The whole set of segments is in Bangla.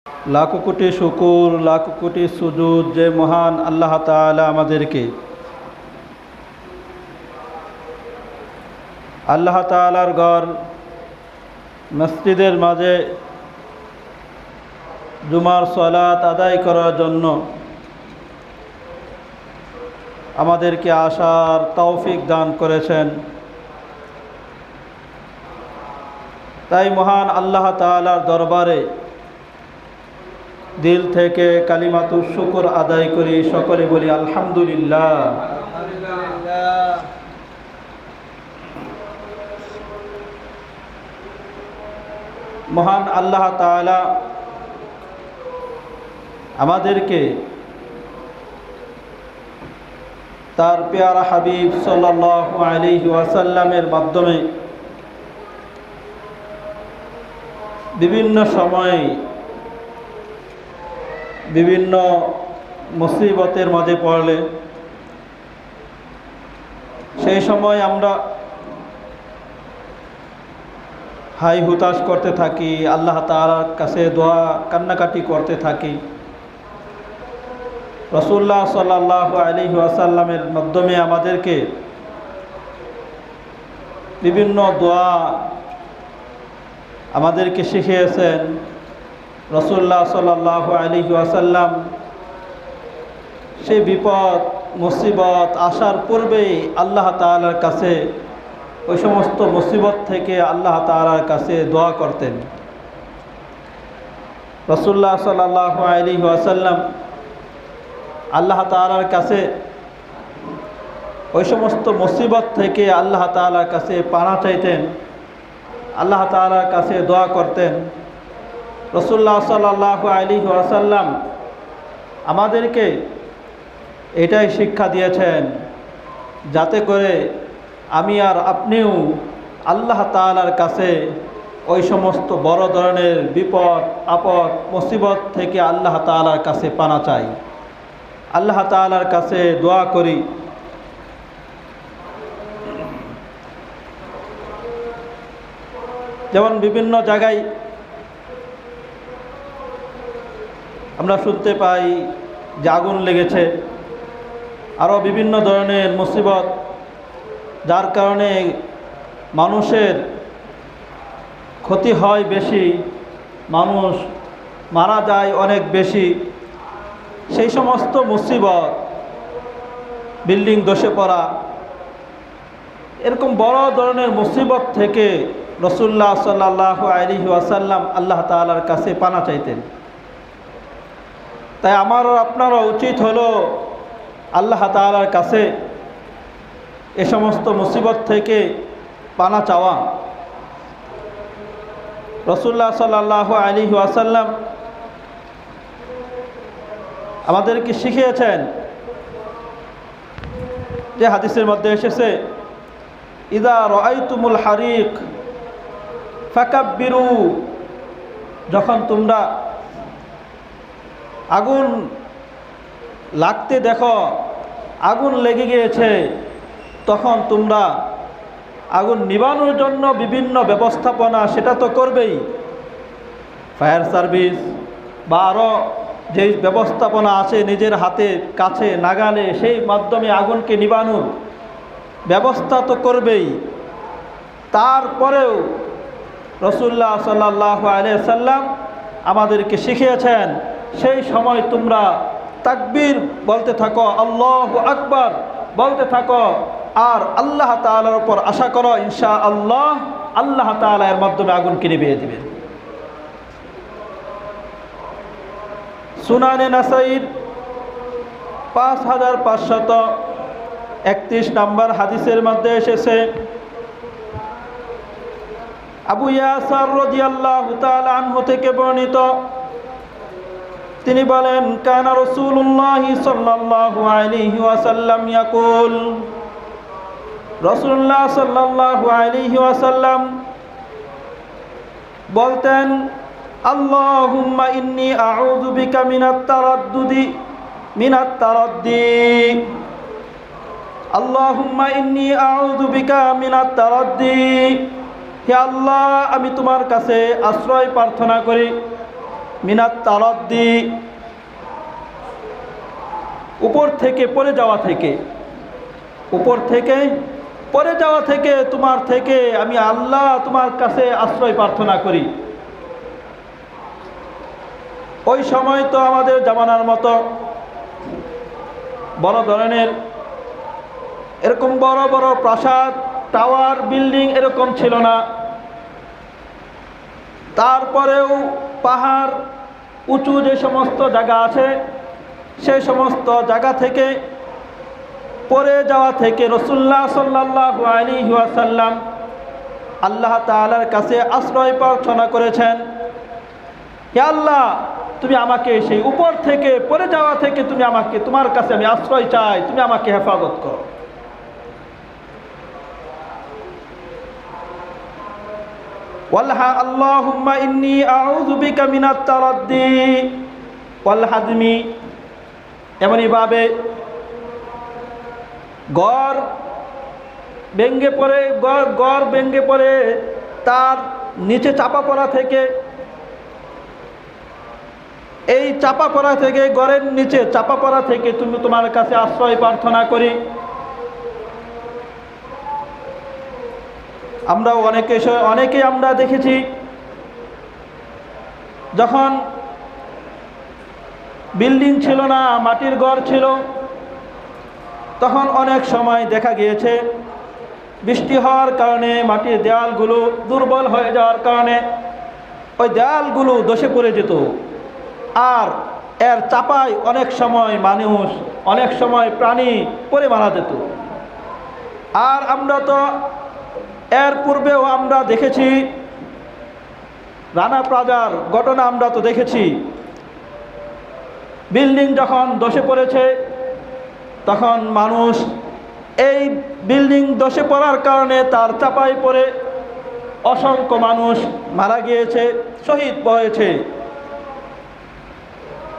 লাখো কোটি শুকুর, লাখো কোটি সুজুদ যে মহান আল্লাহ তাআলা আমাদেরকে আল্লাহ তাআলার ঘর মসজিদের মাঝে জুমার সালাত আদায় করার জন্য আমাদেরকে আসার তৌফিক দান করেছেন। তাই মহান আল্লাহ তাআলার দরবারে দিল থেকে কালিমাতুশ শুকর আদায় করি, সকলে বলি আলহামদুলিল্লাহ। মহান আল্লাহ তাআলা আমাদেরকে তার পেয়ারা হাবিব সাল্লাল্লাহু আলাইহি ওয়াসাল্লামের মাধ্যমে বিভিন্ন সময়ে বিভিন্ন মুসিবতের মাঝে পড়লে সেই সময় আমরা হাই হুতাশ করতে থাকি, আল্লাহ তাআলার কাছে দোয়া কান্নাকাটি করতে থাকি। রাসূলুল্লাহ সাল্লাল্লাহু আলাইহি ওয়াসাল্লামের মাধ্যমে আমাদেরকে বিভিন্ন দোয়া আমাদেরকে শিখিয়েছেন। রাসূলুল্লাহ সাল্লাল্লাহু আলাইহি ওয়াসাল্লাম সেই বিপদ মুসিবত আসার পূর্বেই আল্লাহ তাআলার কাছে ওই সমস্ত মুসিবত থেকে আল্লাহ তাআলার কাছে দোয়া করতেন। রাসূলুল্লাহ সাল্লাল্লাহু আলাইহি ওয়াসাল্লাম আল্লাহ তাআলার কাছে ওই সমস্ত মুসিবত থেকে আল্লাহ তাআলার কাছে পানা চাইতেন, আল্লাহ তাআলার কাছে দোয়া করতেন। রাসূলুল্লাহ সাল্লাল্লাহু আলাইহি ওয়াসাল্লাম আমাদেরকে এটাই শিক্ষা দিয়েছেন যাতে করে আমি আর আপনিও আল্লাহ তাআলার কাছে ওই সমস্ত বড় ধরনের বিপদ আপদ মুসিবত থেকে আল্লাহ তাআলার কাছে পানা চাই, আল্লাহ তাআলার কাছে দোয়া করি। যেমন বিভিন্ন জায়গায় আমরা শুনতে পাই যে আগুন লেগেছে, আরও বিভিন্ন ধরনের মুসিবত, যার কারণে মানুষের ক্ষতি হয় বেশি, মানুষ মারা যায় অনেক বেশি। সেই সমস্ত মুসিবত, বিল্ডিং ধসে পড়া, এরকম বড় ধরনের মুসিবত থেকে রাসূলুল্লাহ সাল্লাল্লাহু আলাইহি ওয়াসাল্লাম আল্লাহ তাআলার কাছে পানা চাইতেন। তাই আমার আপনারও উচিত হলো আল্লাহ তাআলার কাছে এ সমস্ত মুসিবত থেকে পানা চাওয়া। রাসূলুল্লাহ সাল্লাল্লাহু আলাইহি ওয়াসাল্লাম আমাদেরকে শিখিয়েছেন যে হাদিসের মধ্যে এসেছে, ইযা রাআইতুমুল হারিক ফাকাব্বিরু, যখন তোমরা আগুন লাগতে দেখো, আগুন লেগে গিয়েছে, তখন তোমরা আগুন নিবানোর জন্য বিভিন্ন ব্যবস্থাপনা সেটা তো করবেই, ফায়ার সার্ভিস বা আরও যেই ব্যবস্থাপনা আছে নিজের হাতে কাছে নাগালে সেই মাধ্যমে আগুনকে নিবানোর ব্যবস্থা তো করবেই। তারপরেও রাসূলুল্লাহ সাল্লাল্লাহু আলাইহি ওয়াসাল্লাম আমাদেরকে শিখিয়েছেন সেই সময় তোমরা তাকবীর বলতে থাকো, আল্লাহু আকবার বলতে থাকো, আর আল্লাহ তাআলার উপর আশা করো ইনশাআল্লাহ আল্লাহ তাআলা এর মাধ্যমে আগুনকে নিভিয়ে দিবেন। সুনানে নাসাঈর 5531 নম্বর হাদিসের মধ্যে এসেছে, আবু ইয়াসার রাদিয়াল্লাহু তাআলা আনহু থেকে বর্ণিত, তিনি বলেন, কানা রাসূলুল্লাহ সাল্লাল্লাহু আলাইহি ওয়াসাল্লাম ইয়াকুল, রাসূলুল্লাহ সাল্লাল্লাহু আলাইহি ওয়াসাল্লাম বলতেন, আল্লাহুম্মা ইন্নী আউযু বিকা মিনাত তারাদ্দি, আল্লাহুম্মা ইন্নী আউযু বিকা মিনাত তারাদ্দি, হে আল্লাহ আমি তোমার কাছে আশ্রয় প্রার্থনা করি মিনাত তারাদ্দি, উপর থেকে পড়ে যাওয়া থেকে, উপর থেকে পড়ে যাওয়া থেকে, তোমার থেকে আমি আল্লাহ তোমার কাছে আশ্রয় প্রার্থনা করি। ওই সময় তো আমাদের জামানার মতো বড় ধরনের এরকম বড় বড় প্রাসাদ, টাওয়ার, বিল্ডিং এরকম ছিল না। তারপরেও পাহাড়, উঁচু যে সমস্ত জায়গা আছে সেই সমস্ত জায়গা থেকে পড়ে যাওয়া থেকে রাসূলুল্লাহ সাল্লাল্লাহু আলাইহি ওয়াসাল্লাম আল্লাহ তাআলার কাছে আশ্রয় প্রার্থনা করেছেন, হে আল্লাহ তুমি আমাকে সেই উপর থেকে পড়ে যাওয়া থেকে তুমি আমাকে, তোমার কাছে আমি আশ্রয় চাই, তুমি আমাকে হেফাজত করো। আল্লাহুম্মা ইন্নী আউযু বিকা মিনাত তারাদ্দি ওয়াল হাদমি। এমনইভাবে গড় ভেঙে পড়ে, গড় ভেঙে পড়ে তার নিচে চাপা পড়া থেকে, এই চাপা পড়া থেকে, গড়ের নিচে চাপা পড়া থেকে তুমি তোমার কাছে আশ্রয় প্রার্থনা করি। আমরা অনেকে আমরা দেখেছি যখন বিল্ডিং ছিল না, মাটির ঘর ছিল, তখন অনেক সময় দেখা গিয়েছে বৃষ্টি হওয়ার কারণে মাটির দেয়ালগুলো দুর্বল হয়ে যাওয়ার কারণে ওই দেয়ালগুলো ধসে পড়ে যেত, আর এর চাপায় অনেক সময় মানুষ, অনেক সময় প্রাণী পড়ে মারা যেত। আর আমরা তো এর পূর্বেও আমরা দেখেছি রানা প্লাজার ঘটনা, আমরা তো দেখেছি বিল্ডিং যখন ধসে পড়েছে তখন মানুষ এই বিল্ডিং ধসে পড়ার কারণে তার চাপায় পড়ে অসংখ্য মানুষ মারা গিয়েছে, শহীদ হয়েছে।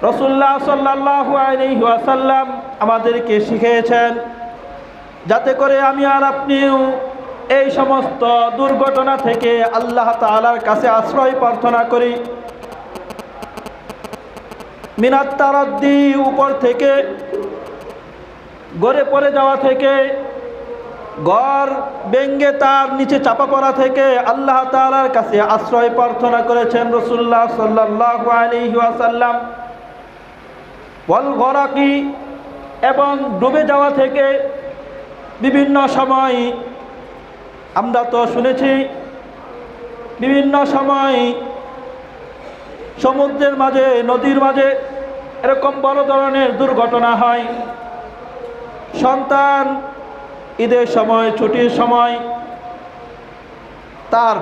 রাসূলুল্লাহ সাল্লাল্লাহু আলাইহি ওয়াসাল্লাম আমাদেরকে শিখিয়েছেন যাতে করে আমি আর আপনিও এই সমস্ত দুর্ঘটনা থেকে আল্লাহ তাআলার কাছে আশ্রয় প্রার্থনা করি। মিনাত তারাদ্দি, উপর থেকে গড়ে পড়ে যাওয়া থেকে, ঘর ভেঙে তার নিচে চাপা পড়া থেকে আল্লাহ তাআলার কাছে আশ্রয় প্রার্থনা করেছেন রাসূলুল্লাহ সাল্লাল্লাহু আলাইহি ওয়াসাল্লাম। ওয়াল গরাকি, এবং ডুবে যাওয়া থেকে বিভিন্ন সময় আমরা তো শুনেছি বিভিন্ন সময় সমুদ্রের মাঝে, নদীর মাঝে এরকম বড় ধরনের দুর্ঘটনা হয়। সন্তান ঈদের সময়, ছুটির সময় তার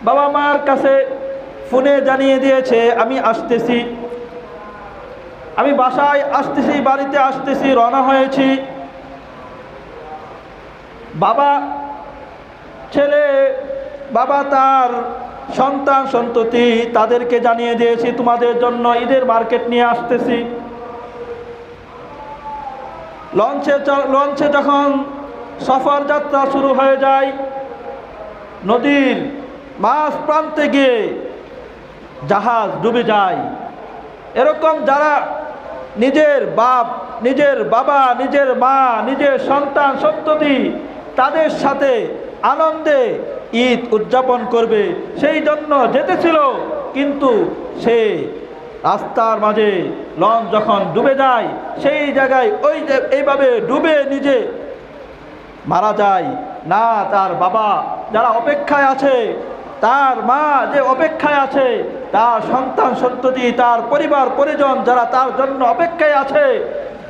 বাবা মার কাছে ফোনে জানিয়ে দিয়েছে আমি আসতেছি, আমি বাসায় আসতেছি, বাড়িতে আসতেছি, রওনা হয়েছি। বাবা তার সন্তান সন্ততি তাদেরকে জানিয়ে দিয়েছি তোমাদের জন্য ঈদের মার্কেট নিয়ে আসতেছি। লঞ্চে যখন সফর যাত্রা শুরু হয়ে যায়, নদীর মাঝ প্রান্তে গিয়ে জাহাজ ডুবে যায়। এরকম যারা নিজের বাপ, নিজের বাবা, নিজের মা, নিজের সন্তান সন্ততি তাদের সাথে আনন্দে ঈদ উদযাপন করবে সেই জন্য যেতেছিল, কিন্তু সে রাস্তার মাঝে লঞ্চ যখন ডুবে যায় সেই জায়গায় এইভাবে ডুবে নিজে মারা যায় না। তার বাবা যারা অপেক্ষায় আছে, তার মা যে অপেক্ষায় আছে, তার সন্তান সন্ততি, তার পরিবার পরিজন যারা তার জন্য অপেক্ষায় আছে,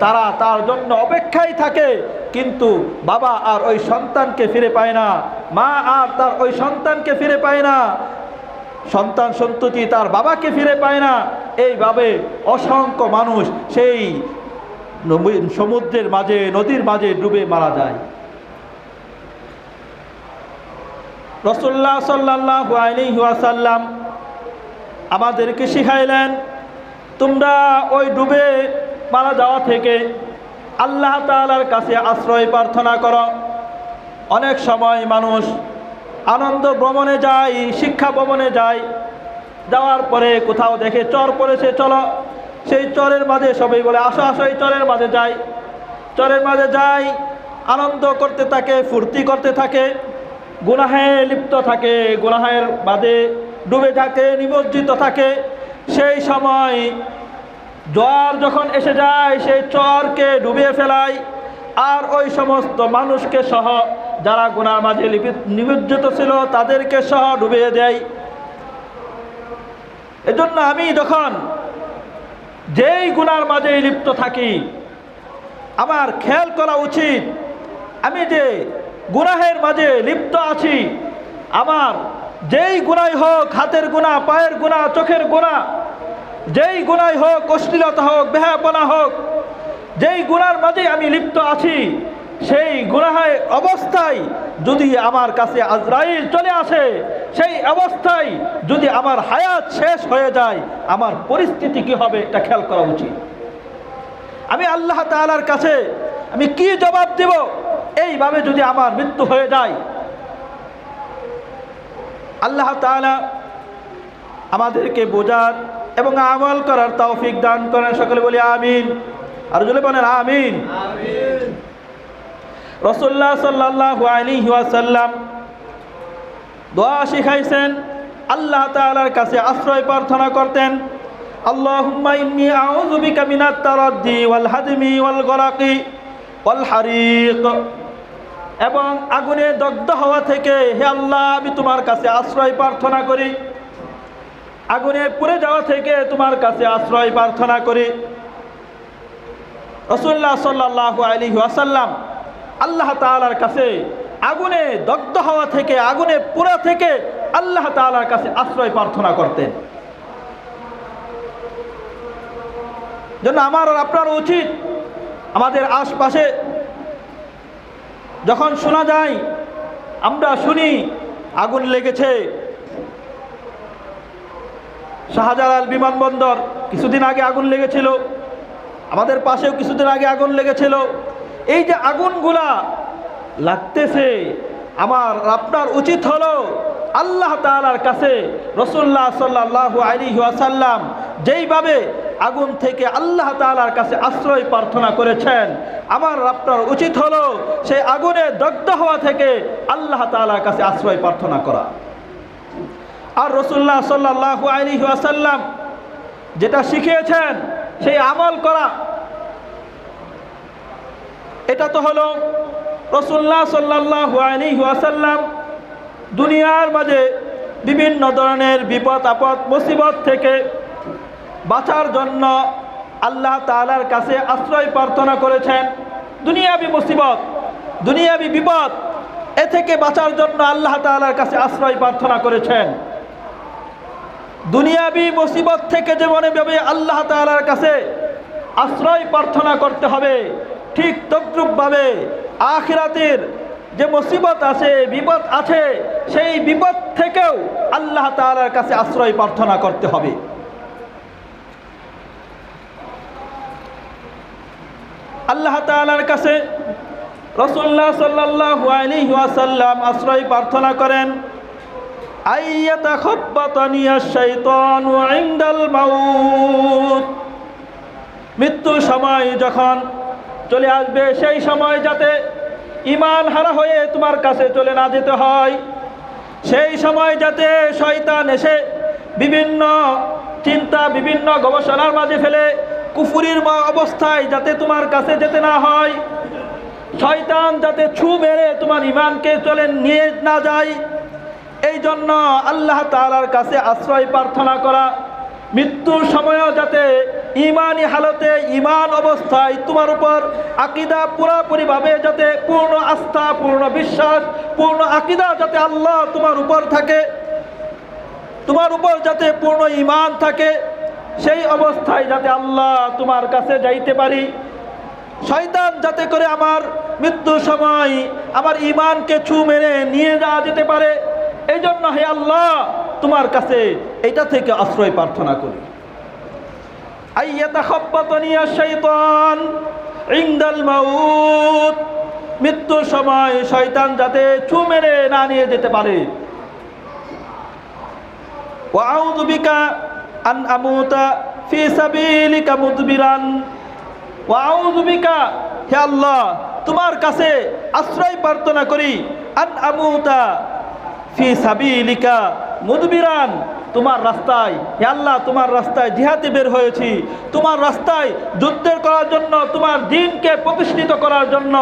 তারা তার জন্য অপেক্ষায় থাকে, কিন্তু বাবা আর ওই সন্তানকে ফিরে পায় না, মা আর তার ওই সন্তানকে ফিরে পায় না, সন্তান সন্ততি তার বাবাকে ফিরে পায় না। এইভাবে অসংখ্য মানুষ সেই সমুদ্রের মাঝে, নদীর মাঝে ডুবে মারা যায়। রাসূলুল্লাহ সাল্লাল্লাহু আলাইহি ওয়াসাল্লাম আমাদেরকে শিখাইলেন তোমরা ওই ডুবে মারা যাওয়া থেকে আল্লাহ তাআলার কাছে আশ্রয় প্রার্থনা করো। অনেক সময় মানুষ আনন্দ ভ্রমণে যায়, শিক্ষা ভ্রমণে যায়, যাওয়ার পরে কোথাও দেখে চর পড়েছে, চলো সেই চরের মাঝে সবাই বলে আসো আসো এই চরের মাঝে যাই। চরের মাঝে যাই, আনন্দ করতে থাকে, ফুর্তি করতে থাকে, গুনাহে লিপ্ত থাকে, গুনাহের মাঝে ডুবে থাকে, নিমজ্জিত থাকে। সেই সময় জোয়ার যখন এসে যায় সেই চরকে ডুবিয়ে ফেলায়, আর ওই সমস্ত মানুষকে সহ যারা গুনার মাঝে নিমজ্জিত ছিল তাদেরকে সহ ডুবিয়ে দেয়। এজন্য আমি যখন যেই গুনার মাঝে লিপ্ত থাকি আমার খেয়াল করা উচিত, আমি যে গুনাহের মাঝে লিপ্ত আছি, আমার যেই গুনাই হোক, হাতের গুনাহ, পায়ের গুনাহ, চোখের গুনাহ, যেই গুনাই হোক, অশ্লীলতা হোক, বেহায়াপনা হোক, যেই গুনার মাঝে আমি লিপ্ত আছি, সেই গুনাহের অবস্থায় যদি আমার কাছে আজরাইল চলে আসে, সেই অবস্থায় যদি আমার হায়াত শেষ হয়ে যায়, আমার পরিস্থিতি কি হবে এটা খেয়াল করা উচিত। আমি আল্লাহ তাআলার কাছে আমি কি জবাব দেব এইভাবে যদি আমার মৃত্যু হয়ে যায়? আল্লাহ তাআলা আমাদেরকে বোঝার এবং আমল করার তৌফিক দান করেন। সকলে বলি আমিন। আর জোরে বলেন আমিন। রাসূলুল্লাহ সাল্লাল্লাহু আলাইহি ওয়াসাল্লাম দোয়া শিখাইছেন, আল্লাহ তাআলার কাছে আশ্রয় প্রার্থনা করতেন, আল্লাহুম্মা ইন্নী আউযু বিকা মিনাত তারাদ্দি ওয়াল হাদমি ওয়াল গরাকি ওয়াল হারিক, এবং আগুনে দগ্ধ হওয়া থেকে হে আল্লাহ আমি তোমার কাছে আশ্রয় প্রার্থনা করি, আগুনে পুড়ে যাওয়া থেকে তোমার কাছে আশ্রয় প্রার্থনা করি। রাসূলুল্লাহ সাল্লাল্লাহু আলাইহি ওয়াসাল্লাম আল্লাহ তাআলার কাছে আগুনে দগ্ধ হওয়া থেকে, আগুনে পোড়া থেকে আল্লাহ তাআলার কাছে আশ্রয় প্রার্থনা করতেন। জন্য আমার আর আপনার উচিত আমাদের আশপাশে যখন শোনা যায়, আমরা শুনি আগুন লেগেছে, শাহজালাল বিমানবন্দর কিছুদিন আগে আগুন লেগেছিল, আমাদের পাশেও কিছুদিন আগে আগুন লেগেছিল। এই যে আগুনগুলা লাগতেছে, আমার আপনার উচিত হলো আল্লাহ তাআলার কাছে রাসূলুল্লাহ সাল্লাল্লাহু আলাইহি ওয়াসাল্লাম যেইভাবে আগুন থেকে আল্লাহ তাআলার কাছে আশ্রয় প্রার্থনা করেছেন, আমার আপনার উচিত হলো সেই আগুনে দগ্ধ হওয়া থেকে আল্লাহ তাআলার কাছে আশ্রয় প্রার্থনা করা। আর রাসূলুল্লাহ সাল্লাল্লাহু আলাইহি ওয়াসাল্লাম যেটা শিখিয়েছেন সেই আমল করা, এটা তো হলো রাসূলুল্লাহ সাল্লাল্লাহু আলাইহি ওয়াসাল্লাম দুনিয়ার মাঝে বিভিন্ন ধরনের বিপদ আপদ মুসিবত থেকে বাঁচার জন্য আল্লাহ তাআলার কাছে আশ্রয় প্রার্থনা করেছেন। দুনিয়াবি মুসিবত, দুনিয়াবি বিপদ, এ থেকে বাঁচার জন্য আল্লাহ তাআলার কাছে আশ্রয় প্রার্থনা করেছেন। দুনিয়াবি মুসিবত থেকে যেমনভাবে আল্লাহ তাআলার কাছে আশ্রয় প্রার্থনা করতে হবে, ঠিক তদ্রূপভাবে আখিরাতের যে মুসিবত আছে, বিপদ আছে, সেই বিপদ থেকেও আল্লাহ তাআলার কাছে আশ্রয় প্রার্থনা করতে হবে। আল্লাহ তাআলার কাছে রাসূলুল্লাহ সাল্লাল্লাহু আলাইহি ওয়াসাল্লাম আশ্রয় প্রার্থনা করেন, আইয়াতাখাব্বাতানিয়াশ শাইতানু ইনদাল মাউত, মৃত্যুর সময় যখন চলে আসবে সেই সময় যাতে ঈমান হারা হয়ে তোমার কাছে চলে না যেতে হয়, সেই সময় যাতে শয়তান এসে বিভিন্ন চিন্তা, বিভিন্ন গবেষণার মাঝে ফেলে কুফুরির অবস্থায় যাতে তোমার কাছে যেতে না হয়, শয়তান যাতে ছু মেরে তোমার ঈমানকে চলে নিয়ে না যায়, এই জন্য আল্লাহ তাআলার কাছে আশ্রয় প্রার্থনা করা। মৃত্যুর সময়ও যাতে ঈমানি হালতে, ঈমান অবস্থায় তোমার উপর আকীদা পুরোপুরিভাবে যাতে পূর্ণ আস্থা, পূর্ণ বিশ্বাস, পূর্ণ আকীদা যাতে আল্লাহ তোমার উপর থাকে, তোমার উপর যাতে পূর্ণ ঈমান থাকে, সেই অবস্থায় যাতে আল্লাহ তোমার কাছে যাইতে পারি। শয়তান যাতে করে আমার মৃত্যুর সময় আমার ঈমানকে ছু মেরে নিয়ে যাওয়া যেতে পারে, এই জন্য হে আল্লাহ তোমার কাছে এটা থেকে আশ্রয় প্রার্থনা করি। আইয়াতাখাব্বাতানিয়াশ শাইতান ইনদাল মাউত, মৃত্যুর সময় শয়তান যাতে ছু মেরে না নিয়ে যেতে পারে। ওয়া আউযু বিকা আন আমুতা ফি সাবিলিকা মুদবিরান। ওয়া আউযু বিকা, হে আল্লাহ তোমার কাছে আশ্রয় প্রার্থনা করি, আন আমুতা ফি সাবিলিকা মুদবিরান, তোমার রাস্তায়, হে আল্লাহ তোমার রাস্তায় জিহাদে বের হয়েছি, তোমার রাস্তায় যুদ্ধের করার জন্য, তোমার দ্বীনকে প্রতিষ্ঠিত করার জন্য,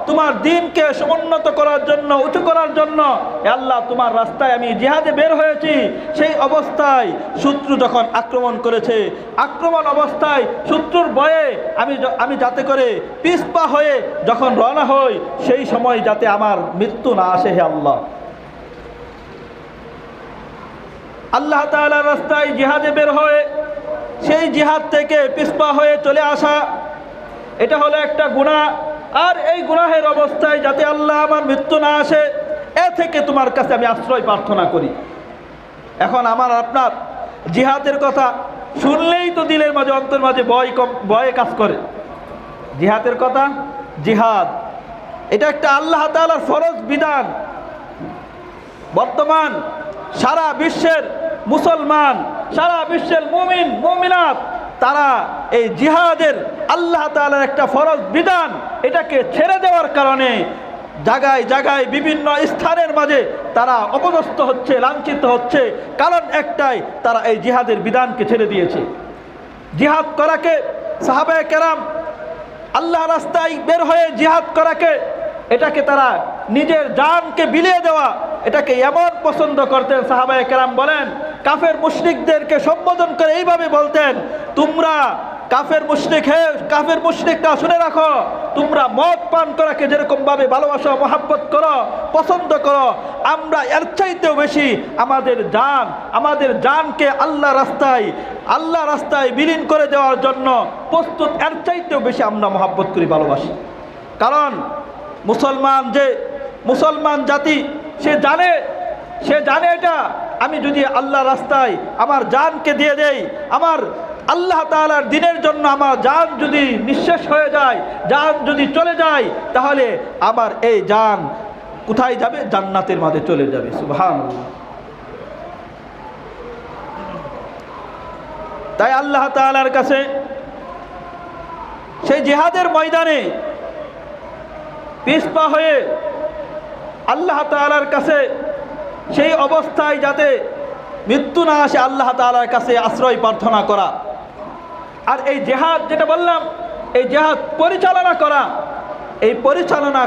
তোমার দ্বীনকে সমুন্নত করার জন্য, উঁচু করার জন্য, হে আল্লাহ তোমার রাস্তায় আমি জিহাদে বের হয়েছি। সেই অবস্থায় শত্রু যখন আক্রমণ করেছে, আক্রমণ অবস্থায় শত্রুর ভয়ে আমি যাতে করে পিছপা হয়ে যখন রওনা হই, সেই সময় যাতে আমার মৃত্যু না আসে হে আল্লাহ। আল্লাহ তাআলার রাস্তায় জিহাদে বের হয়ে সেই জিহাদ থেকে পিছপা হয়ে চলে আসা, এটা হলো একটা গুনাহ। আর এই গুনাহের অবস্থায় যাতে আল্লাহ আমার মৃত্যু না আসে, এ থেকে তোমার কাছে আমি আশ্রয় প্রার্থনা করি। এখন আমার আপনার জিহাদের কথা শুনলেই তো দিলের মাঝে, অন্তর মাঝে ভয় কাজ করে। জিহাদের কথা, জিহাদ এটা একটা আল্লাহ তাআলার ফরজ বিধান। বর্তমান সারা বিশ্বের মুসলমান, সারা বিশ্বের মুমিন মুমিনাত, তারা এই জিহাদের আল্লাহ তাআলার একটা ফরজ বিধান, এটাকে ছেড়ে দেওয়ার কারণে জায়গায় জায়গায় বিভিন্ন স্থানের মাঝে তারা অপদস্থ হচ্ছে, লাঞ্ছিত হচ্ছে। কারণ একটাই, তারা এই জিহাদের বিধানকে ছেড়ে দিয়েছে। জিহাদ করাকে সাহাবায়ে কেরাম, আল্লাহ রাস্তায় বের হয়ে জিহাদ করাকে, এটাকে তারা নিজের জানকে বিলিয়ে দেওয়া, এটাকে এমন পছন্দ করতেন। সাহাবায়ে কেরাম বলেন, কাফের মুশরিকদেরকে সম্বোধন করে এইভাবে বলতেন, তোমরা কাফের মুশরিক, হে কাফের মুশরিকরা শুনে রাখো, তোমরা মদ পান করাকে যেরকম ভাবে ভালোবাসো, মহাব্বত করো, পছন্দ করো, আমরা এর চাইতেও বেশি আমাদের জানকে আল্লাহ রাস্তায় বিলীন করে দেওয়ার জন্য প্রস্তুত, এর চাইতেও বেশি আমরা মহাব্বত করি, ভালোবাসি। কারণ মুসলমান জাতি সে জানে এটা, আমি যদি আল্লাহ রাস্তায় আমার জানকে দিয়ে দেই, আমার আল্লাহ তাআলার দ্বীনের জন্য আমার জান যদি নিঃশেষ হয়ে যায়, জান যদি চলে যায়, তাহলে আমার এই জান কোথায় যাবে? জান্নাতের মাঝে চলে যাবে। সুবহানাল্লাহ। তাই আল্লাহ তাআলার কাছে সেই জিহাদের ময়দানে পিছপা হয়ে আল্লাহ তাআলার কাছে সেই অবস্থায় যাতে মৃত্যু না আসে, আল্লাহ তাআলার কাছে আশ্রয় প্রার্থনা করা। আর এই জিহাদ যেটা বললাম, এই জিহাদ পরিচালনা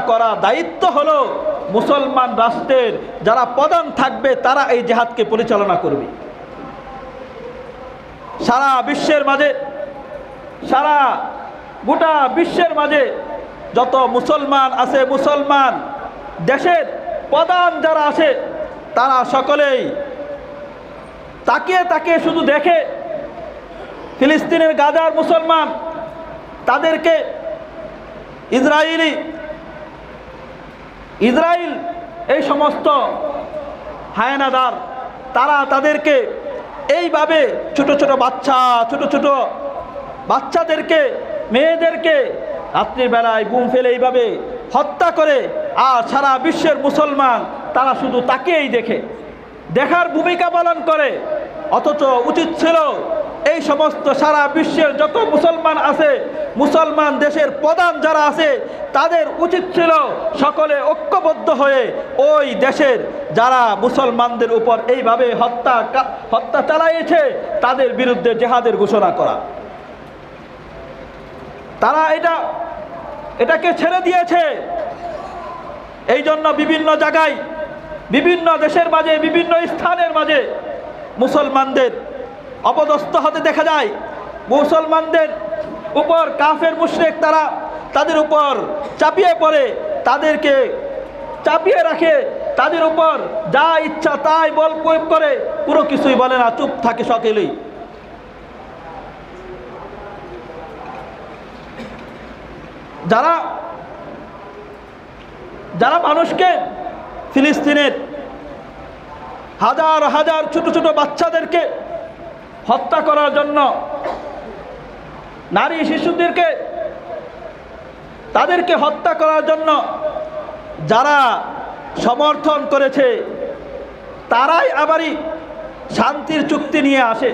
করা দায়িত্ব হলো মুসলমান রাষ্ট্রের যারা প্রধান থাকবে, তারা এই জিহাদকে পরিচালনা করবে। গোটা বিশ্বের মাঝে যত মুসলমান আছে, মুসলমান দেশের প্রধান যারা আছে, তারা সকলেই তাকিয়ে শুধু দেখে ফিলিস্তিনের গাজার মুসলমান, তাদেরকে ইসরায়েল এই সমস্ত হায়নাদার, তারা তাদেরকে এইভাবে ছোট ছোট বাচ্চাদেরকে, মেয়েদেরকে রাত্রিবেলায় গুম ফেলে এইভাবে হত্যা করে। আর সারা বিশ্বের মুসলমান তারা শুধু তাকিয়েই দেখার ভূমিকা পালন করে। অথচ উচিত ছিল এই সমস্ত সারা বিশ্বের যত মুসলমান আছে, মুসলমান দেশের প্রধান যারা আছে, তাদের উচিত ছিল সকলে ঐক্যবদ্ধ হয়ে ওই দেশের যারা মুসলমানদের উপর এইভাবে হত্যা চালাইছে, তাদের বিরুদ্ধে জিহাদের ঘোষণা করা। তারা এটাকে ছেড়ে দিয়েছে। এই জন্য বিভিন্ন জায়গায়, বিভিন্ন দেশের মাঝে, বিভিন্ন স্থানের মাঝে মুসলমানদের অপদস্থ হতে দেখা যায়। মুসলমানদের উপর কাফের মুশরিক তাদের উপর চাপিয়ে পড়ে, তাদেরকে চাপিয়ে রাখে, তাদের উপর যা ইচ্ছা তাই বল প্রয়োগ করে, পুরো কিছুই বলে না, চুপ থাকে সকলেই। যারা মানুষকে, ফিলিস্তিনের হাজার হাজার ছোট ছোট বাচ্চাদেরকে হত্যা করার জন্য, নারী শিশুদেরকে তাদেরকে হত্যা করার জন্য যারা সমর্থন করেছে, তারাই আবারই শান্তির চুক্তি নিয়ে আসে,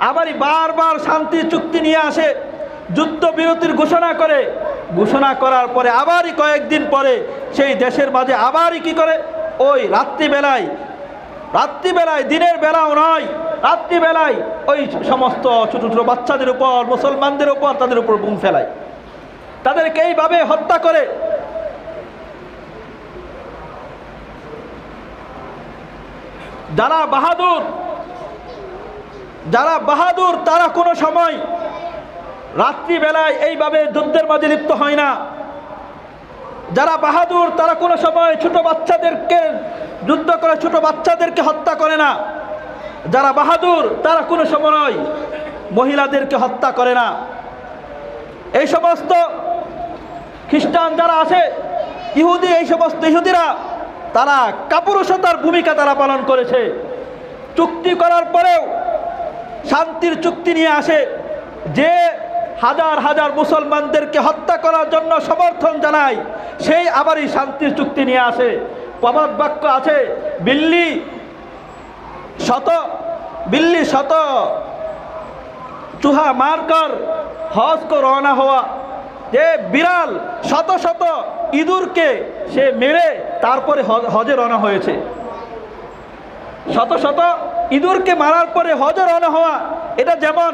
আবারই বারবার শান্তির চুক্তি নিয়ে আসে, যুদ্ধবিরতির ঘোষণা করে, ঘোষণা করার পরে আবারই কয়েকদিন পরে সেই দেশের মাঝে আবারই কি করে, ওই রাত্রিবেলায়, দিনের বেলাও নয়, রাত্রিবেলায় ওই সমস্ত ছোট ছোট বাচ্চাদের উপর, মুসলমানদের উপর, তাদের উপর বোম ফেলায়, তাদেরকে এইভাবে হত্যা করে। যারা বাহাদুর তারা কোনো সময় রাত্রিবেলায় এইভাবে যুদ্ধের মাঝে লিপ্ত হয় না। যারা বাহাদুর তারা কোনো সময় ছোট বাচ্চাদেরকে যুদ্ধ করে ছোট বাচ্চাদেরকে হত্যা করে না। যারা বাহাদুর তারা কোনো সময় মহিলাদেরকে হত্যা করে না। এই সমস্ত খ্রিস্টান যারা আছে, ইহুদি, এই সমস্ত ইহুদিরা তারা কাপুরুষতার ভূমিকা তারা পালন করেছে। চুক্তি করার পরেও শান্তির চুক্তি নিয়ে আসে, যে হাজার হাজার মুসলমানদেরকে হত্যা করার জন্য সমর্থন জানায়, সেই আবারই শান্তির চুক্তি নিয়ে আসে। প্রবাদ বাক্য আছে, বিল্লি শত চুহা মারকর হজ কো রওনা হওয়া, যে বিড়াল শত শত ইঁদুরকে সে মেরে তারপরে হজে রওনা হয়েছে। শত শত ইঁদুরকে মারার পরে হজে রওনা হওয়া, এটা যেমন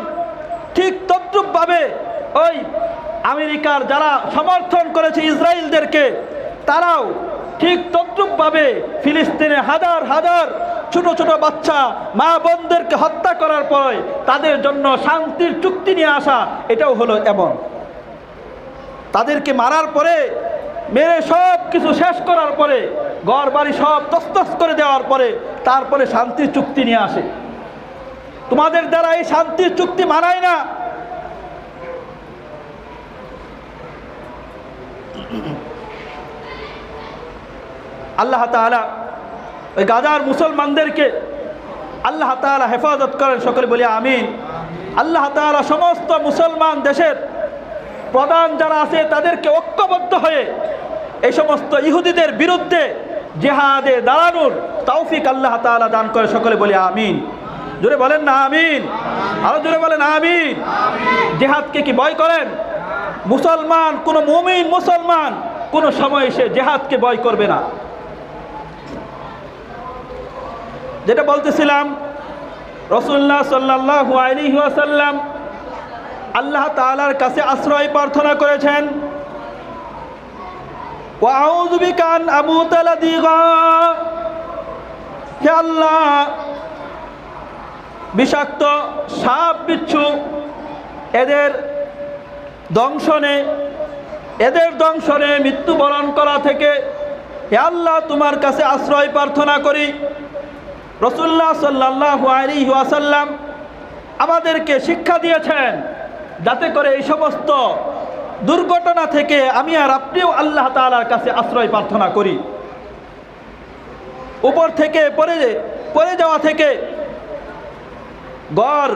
ঠিক তদ্রূপভাবে ওই আমেরিকার যারা সমর্থন করেছে ইসরায়েলদেরকে, তারাও ঠিক তদ্রূপভাবে ফিলিস্তিনে হাজার হাজার ছোট ছোট বাচ্চা মা বোনদেরকে হত্যা করার পরে তাদের জন্য শান্তির চুক্তি নিয়ে আসা, এটাও হলো এমন। তাদেরকে মারার পরে, মেরে সব কিছু শেষ করার পরে, ঘর বাড়ি সব তছনছ করে দেওয়ার পরে তারপরে শান্তির চুক্তি নিয়ে আসে। তোমাদের দ্বারা এই শান্তির চুক্তি মানায় না। আল্লাহ তাআলা ওই গাজার মুসলমানদেরকে আল্লাহ তাআলা হেফাজত করেন, সকলে বলি আমিন। আল্লাহ তাআলা সমস্ত মুসলমান দেশের প্রধান যারা আছে তাদেরকে ঐক্যবদ্ধ হয়ে এই সমস্ত ইহুদিদের বিরুদ্ধে জিহাদে দাঁড়ানোর তৌফিক আল্লাহ তাআলা দান করে, সকলে বলি আমিন। জোরে বলেন না আমিন, আরো জোরে বলেন আমিন। জিহাদকে কি ভয় করেন? মুসলমান, কোন মুমিন মুসলমান কোন সময় সে জিহাদকে ভয় করবে না। যেটা বলতেছিলাম, রাসূলুল্লাহ সাল্লাল্লাহু আলাইহি ওয়াসাল্লাম আল্লাহ তাআলার কাছে আশ্রয় প্রার্থনা করেছেন, ওয়া আউযু বিকা আন আমুতা লাদিগা, হে আল্লাহ বিষাক্ত সাপ বিচ্ছু এদের দংশনে মৃত্যুবরণ করা থেকে হে আল্লাহ তোমার কাছে আশ্রয় প্রার্থনা করি। রাসূলুল্লাহ সাল্লাল্লাহু আলাইহি ওয়াসাল্লাম আমাদেরকে শিক্ষা দিয়েছেন যাতে করে এই সমস্ত দুর্ঘটনা থেকে আমি আর আপনিও আল্লাহ তাআলার কাছে আশ্রয় প্রার্থনা করি। উপর থেকে পড়ে যাওয়া থেকে, ঘর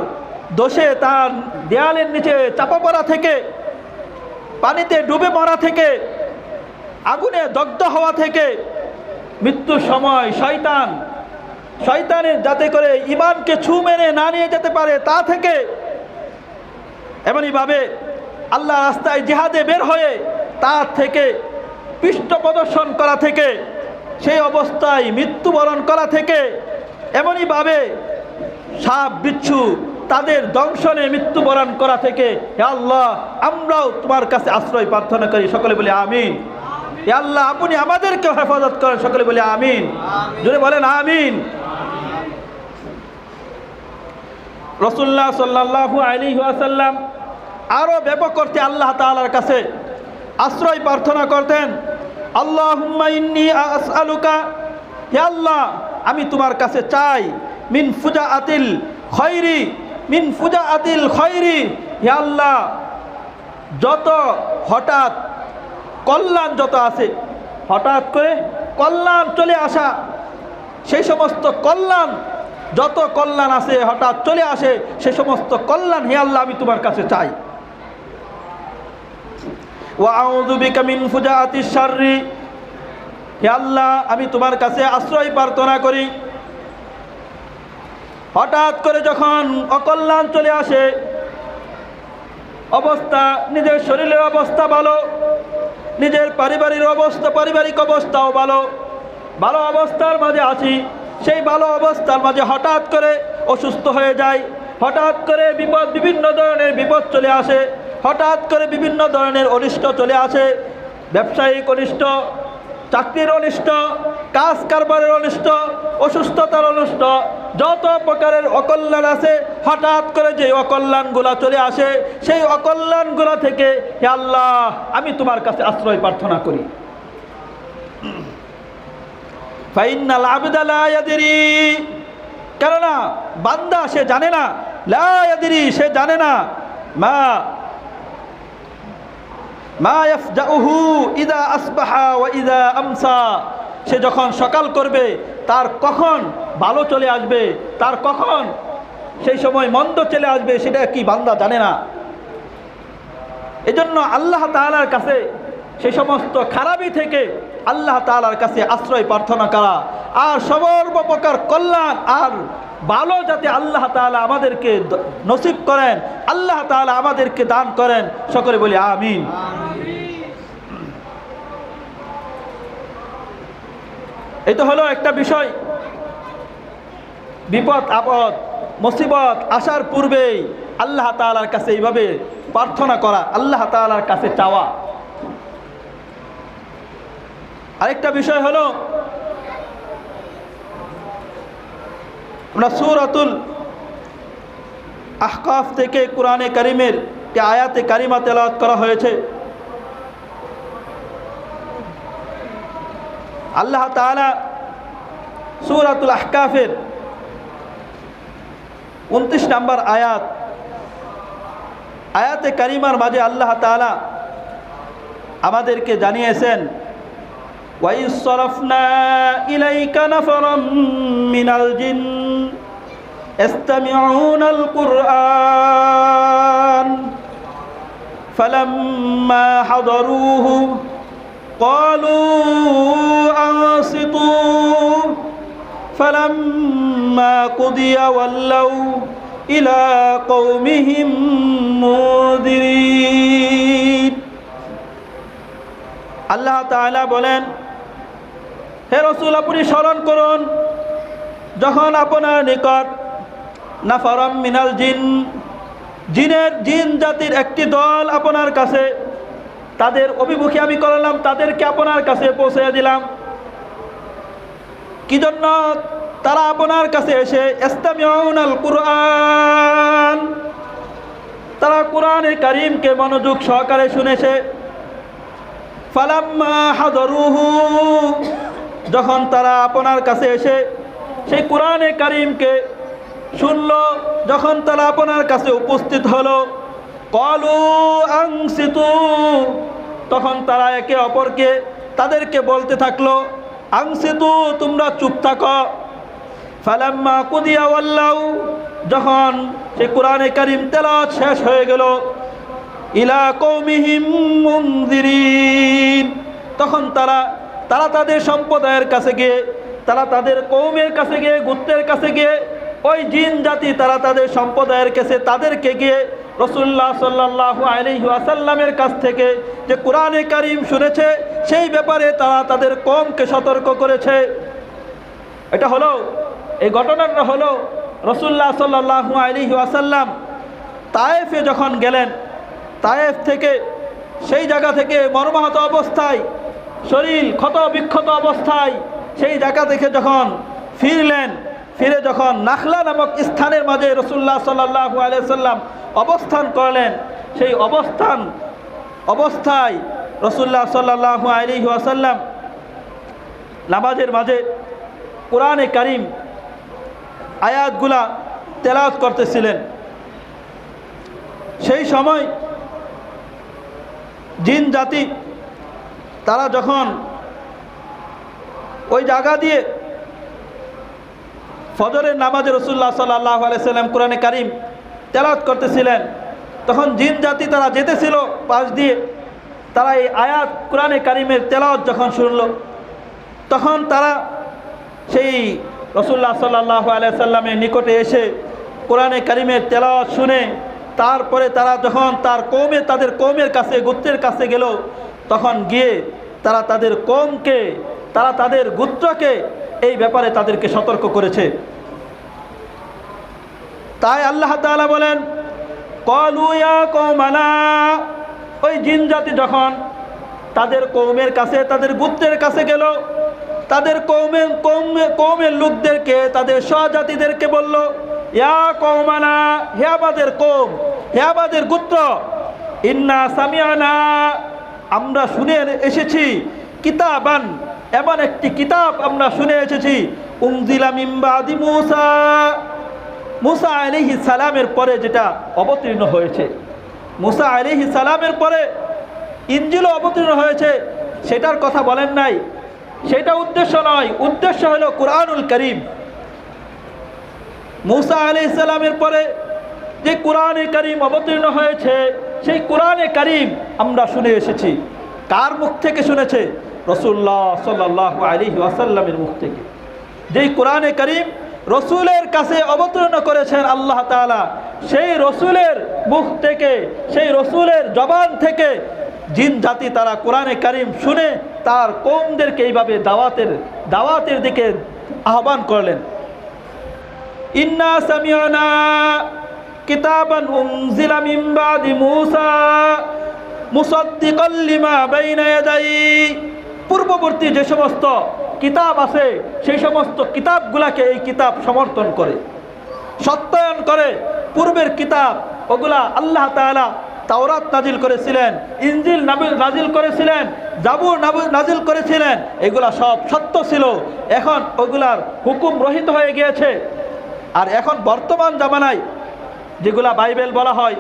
দোষে তার দেয়ালের নিচে চাপা পড়া থেকে, পানিতে ডুবে মরা থেকে, আগুনে দগ্ধ হওয়া থেকে, মৃত্যুর সময় শয়তানের যাতে করে ঈমানকে ছু মেরে না নিয়ে যেতে পারে তা থেকে, এমনইভাবে আল্লাহ রাস্তায় জিহাদে বের হয়ে তার থেকে পৃষ্ঠ প্রদর্শন করা থেকে, সেই অবস্থায় মৃত্যুবরণ করা থেকে, এমনইভাবে সাপ বিচ্ছু তাদের দংশনে মৃত্যুবরণ করা থেকে হে আল্লাহ আমরাও তোমার কাছে আশ্রয় প্রার্থনা করি, সকলে বলি আমিন। হে আল্লাহ আপনি আমাদেরকে হেফাজত করেন, সকলে বলি আমিন। জোরে বলেন আমিন। রাসূলুল্লাহ সাল্লাল্লাহু আলাইহি ওয়াসাল্লাম আরো ব্যাপক করতে আল্লাহ তাআলার কাছে আশ্রয় প্রার্থনা করতেন, আল্লাহুম্মা ইন্নী আসআলুকা, হে আল্লাহ আমি তোমার কাছে চাই, মিন ফুজাআতিল খৈরি, হে আল্লাহ যত হঠাৎ কল্যাণ যত আছে, হঠাৎ করে কল্যাণ চলে আসা, সেই সমস্ত কল্যাণ, যত কল্যাণ আছে হঠাৎ চলে আসে, সে সমস্ত কল্যাণ হে আল্লাহ আমি তোমার কাছে চাই। ওয়া আউযু বিকা মিন ফুজাআতিশ শাররি, হে আল্লাহ আমি তোমার কাছে আশ্রয় প্রার্থনা করি হঠাৎ করে যখন অকল্যাণ চলে আসে, অবস্থা নিজের শরীরের অবস্থা ভালো, নিজের পারিবারিক অবস্থাও ভালো, ভালো অবস্থার মাঝে আছি, সেই ভালো অবস্থার মাঝে হঠাৎ করে অসুস্থ হয়ে যায়, হঠাৎ করে বিভিন্ন ধরনের বিপদ চলে আসে, হঠাৎ করে বিভিন্ন ধরনের অনিষ্ট চলে আসে, ব্যবসায়িক অনিষ্ট, চাকরির অনিষ্ট, কাজ কারবারের অনিষ্ট, অসুস্থতার অনিষ্ট, যত প্রকারের অকল্যাণ আছে, হঠাৎ করে যে অকল্যাণগুলা চলে আসে, সেই অকল্যাণগুলা থেকে হে আল্লাহ আমি তোমার কাছে আশ্রয় প্রার্থনা করি। ফাইনাল আবদা লা ইয়াদরি, কেননা বান্দা সে জানে না, লা ইয়াদরি সে জানে না, মা ইয়াফজাউহু ইযা আসবাহা ওয়া ইযা আমসা, সে যখন সকাল করবে তার কখন ভালো চলে আসবে, তার কখন সেই সময় মন্দ চলে আসবে, সেটা কি বান্দা জানে না। এজন্য আল্লাহ তাআলার কাছে সেই সমস্ত খারাপি থেকে আল্লাহ তাআলার কাছে আশ্রয় প্রার্থনা করা, আর সর্বপ্রকার কল্যাণ আর ভালো যাতে আল্লাহ তাআলা আমাদেরকে নসিব করেন, আল্লাহ তাআলা আমাদেরকে দান করেন, সকলে বলি আমিন। এই তো হলো একটা বিষয়, বিপদ আপদ মুসিবত আসার পূর্বেই আল্লাহ তাআলার কাছে এইভাবে প্রার্থনা করা, আল্লাহ তাআলার কাছে চাওয়া। আরেকটা বিষয় হলো, আমরা সূরাতুল আহকাফ থেকে কোরআনে কারিমের যে আয়াতে কারিমা তেলাওয়াত করা হয়েছে, আল্লাহ তাআলা সূরাতুল আহকাফের 29 নম্বর আয়াতে কারিমার মাঝে আল্লাহ তাআলা আমাদেরকে জানিয়েছেন, ওয়াইস সরফনা ইলাইকা নাফারাম মিনাল জিন ইসতামিউনাল কুরআন ফালাম্মা হাদারুহু قالوا أنصتوا فلما قضي ولوا إلى قومهم منذرين। আল্লাহ তাআলা বলেন, হে রাসূল আপনি স্মরণ করুন যখন আপনার নিকট নাফারাম মিনাল জিন, জিন জাতির একটি দল আপনার কাছে, তাদের অভিমুখী আমি করলাম, তাদেরকে আপনার কাছে পৌঁছে দিলাম। কি জন্য? তারা আপনার কাছে এসে ইসতামিউনাল কুরআন, তারা কোরআনে কারীমকে মনোযোগ সহকারে শুনেছে। ফালাম্মা হাদারুহু, যখন তারা আপনার কাছে এসে সেই কোরআনে কারীমকে শুনল, যখন তারা আপনার কাছে উপস্থিত হলো, ক্বালু আনসিতু, তখন তারা একে অপরকে তাদেরকে বলতে থাকলো, আনসিতু তোমরা চুপ থাকো। ফালাম্মা কুদিয়া ওয়াল্লাউ, যখন সে কোরআনে কারীম তেলাওয়াত শেষ হয়ে গেল, ইলা কওমিহিম মুনযিরিন, তখন তারা তাদের সম্প্রদায়ের কাছে গিয়ে, তারা তাদের কওমের কাছে গিয়ে, গোত্রের কাছে গিয়ে, ওই জিন জাতি তারা তাদের সম্প্রদায়ের কাছে তাদেরকে গিয়ে রাসূলুল্লাহ সাল্লাল্লাহু আলাইহি ওয়াসাল্লামের কাছ থেকে যে কোরআনে কারীম শুনেছে সেই ব্যাপারে তারা তাদের কওমকে সতর্ক করেছে। এটা হলো, এই ঘটনাটা হলো রাসূলুল্লাহ সাল্লাল্লাহু আলাইহি ওয়াসাল্লাম তায়েফে যখন গেলেন, তায়েফ থেকে সেই জায়গা থেকে মর্মাহত অবস্থায়, শরীর ক্ষত বিক্ষত অবস্থায় সেই জায়গা থেকে যখন ফিরলেন, ফিরে যখন নাখলা নামক স্থানের মাঝে রাসূলুল্লাহ সাল্লাল্লাহু আলাইহি ওয়াসাল্লাম অবস্থান করলেন, সেই অবস্থায় রাসূলুল্লাহ সাল্লাল্লাহু আলাইহি ওয়াসাল্লাম নামাজের মাঝে কোরআনে কারীম আয়াতগুলা তেলাওয়াত করতেছিলেন। সেই সময় জিন জাতি তারা যখন ওই জায়গা দিয়ে ফজরের নামাজে রাসূলুল্লাহ সাল্লাল্লাহু আলাইহি ওয়াসাল্লাম কোরআনে কারীম তেলাওয়াত করতেছিলেন, তখন জিন জাতি তারা যেতেছিল পাশ দিয়ে, তারা এই আয়াত কোরআনে কারীমের তেলাওয়াত যখন শুনল, তখন তারা সেই রাসূলুল্লাহ সাল্লাল্লাহু আলাইহি সাল্লামের নিকটে এসে কোরআনে কারিমের তেলাওয়াত শুনে তারপরে তারা যখন তাদের কওমের কাছে গোত্রের কাছে গেল, তখন গিয়ে তারা তাদের কওমকে, তারা তাদের গোত্রকে এই ব্যাপারে তাদেরকে সতর্ক করেছে। তাই আল্লাহ তাআলা বলেন, ক্বালু ইয়া কওমানা, ওই জিন জাতি যখন তাদের কওমের কাছে, তাদের গোত্রের কাছে গেল, তাদের কওমের লোকদেরকে, তাদের স্বজাতিদেরকে বলল, ইয়া কওমানা, হে আমাদের কওম, হে আমাদের গোত্র, ইন্না সামিআনা, আমরা শুনে এসেছি, কিতাবান, এমন একটি কিতাব আমরা শুনে এসেছি, উনজিলা মিন বাদি মূসা, মূসা আলাইহিস সালামের পরে যেটা অবতীর্ণ হয়েছে, মূসা আলাইহিস সালামের পরে ইনজিলও অবতীর্ণ হয়েছে, সেটার কথা বলেন নাই। সেটা উদ্দেশ্য নয়, উদ্দেশ্য হলো কুরআনুল কারীম। মূসা আলাইহিস সালামের পরে যে কুরআনে কারীম অবতীর্ণ হয়েছে, সেই কুরআনে কারীম আমরা শুনে এসেছি। কার মুখ থেকে শুনেছে? রাসূলুল্লাহ সাল্লাল্লাহু আলাইহি ওয়াসাল্লামের মুখ থেকে। যেই কুরআনে কারীম রসুলের কাছে অবতীর্ণ করেছেন আল্লাহ তাআলা, সেই রসুলের মুখ থেকে, সেই রসুলের জবান থেকে জিন জাতি তারা কোরআনে কারীম শুনে তার কওমদেরকে এইভাবে দাওয়াতের দিকে আহ্বান করলেন। ইন্না সামিআনা কিতাবান উনজিলা মিন বাদি মূসা মুসাদ্দিকাল লিমা বাইনা ইয়াদাইহি, পূর্ববর্তী যে সমস্ত কিতাব আছে সেই সমস্ত কিতাবগুলাকে এই কিতাব সমর্থন করে, সত্যায়ন করে। পূর্বের কিতাব, ওগুলা আল্লাহ তাআলা তাওরাত নাজিল করেছিলেন, ইনজিল নাজিল করেছিলেন, জাবুর নাজিল করেছিলেন, এগুলা সব সত্য ছিল। এখন ওগুলার হুকুম রহিত হয়ে গিয়েছে। আর এখন বর্তমান জামানায় যেগুলা বাইবেল বলা হয়,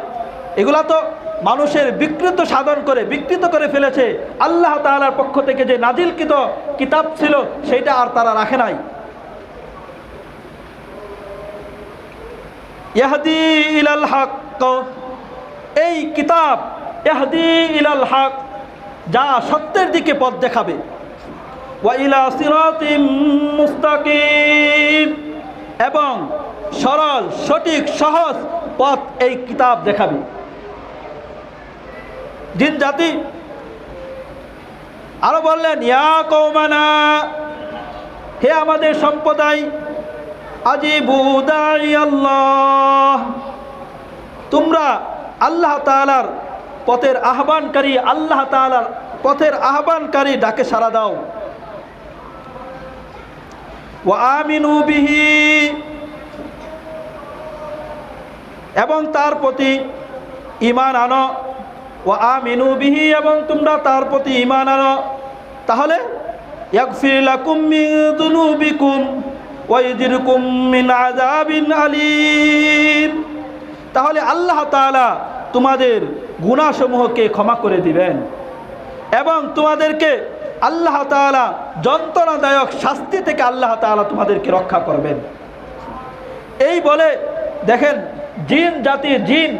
এগুলা তো মানুষের বিকৃত করে ফেলেছে। আল্লাহ তাআলার পক্ষ থেকে যে নাজিলকৃত কিতাব ছিল সেটা আর তারা রাখে নাই। ইয়াহদি ইলাল হক, এই কিতাব ইয়াহদি ইলাল হক, যা সত্যের দিকে পথ দেখাবে। ওয়া ইলা সিরাতিম মুস্তাকিম, এবং সরল, সঠিক, সহজ পথ এই কিতাব দেখাবে। জিন জাতি আরো বললেন, ইয়া কওমানা, হে আমাদের সম্প্রদায়, আজিবু দাঈ আল্লাহ, তোমরা আল্লাহ তাআলার পথের আহ্বানকারী, আল্লাহ তাআলার পথের আহ্বানকারী ডাকে সাড়া দাও। ওয়া আমিনু বিহি, এবং তার প্রতি ঈমান আনো। ওয়া আমিনু বিহি, এবং তোমরা তার প্রতি ঈমান আনো। তাহলে ইয়াগফির লাকুম মিন যুনুবিকুম ওয়া ইউজিরকুম মিন আযাবিন আলীম, তাহলে আল্লাহ তাআলা তোমাদের গুনাহসমূহকে ক্ষমা করে দিবেন এবং তোমাদেরকে আল্লাহ তাআলা যন্ত্রণাদায়ক শাস্তি থেকে আল্লাহ তাআলা তোমাদেরকে রক্ষা করবেন। এই বলে দেখেন, জিন জাতি, জিন